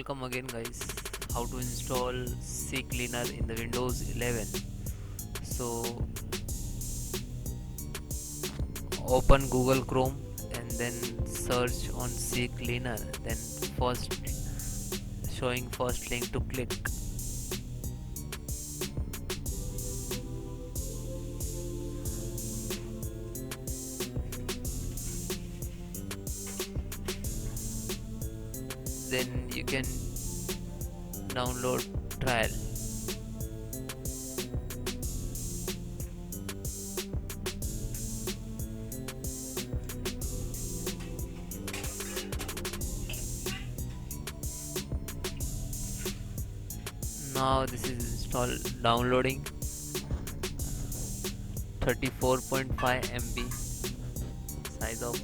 Welcome again guys. How to install CCleaner in the Windows 11. So open Google Chrome and then search on CCleaner. Then first first link to click. Then you can download trial. Now this is installed downloading 34.5 MB size of.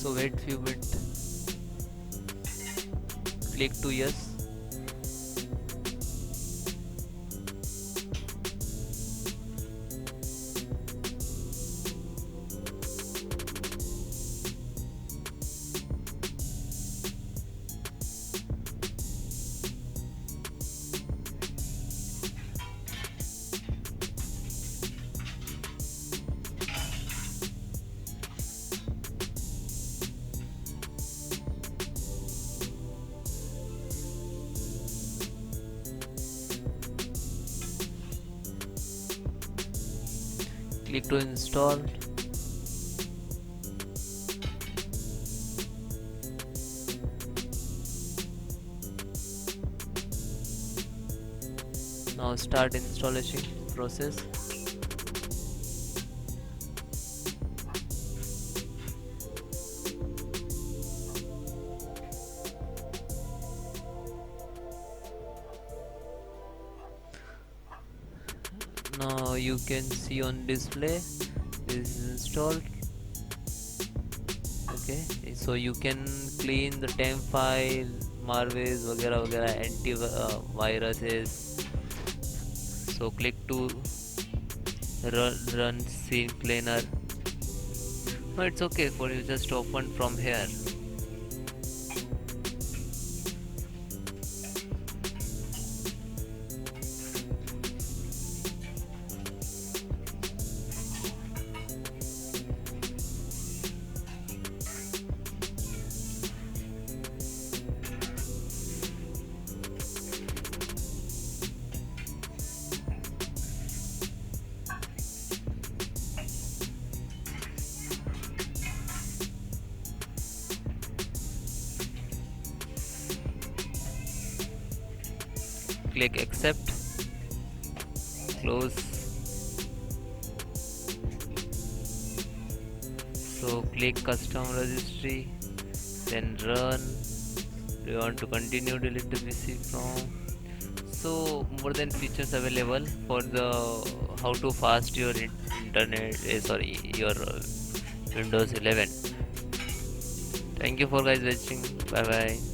So wait few minutes. Click to yes. Click to install. Now start installation process. Now you can see on display this is installed. Okay, so you can clean the temp file, malwares वगैरह वगैरह, anti viruses. So click to run CCleaner. No, it's okay for you, just open from here. Click accept, close. So click custom registry, then run. Do you want to continue, delete the PC from? So more than features available for the how to fast your internet, sorry, your Windows 11. Thank you for guys watching. Bye bye.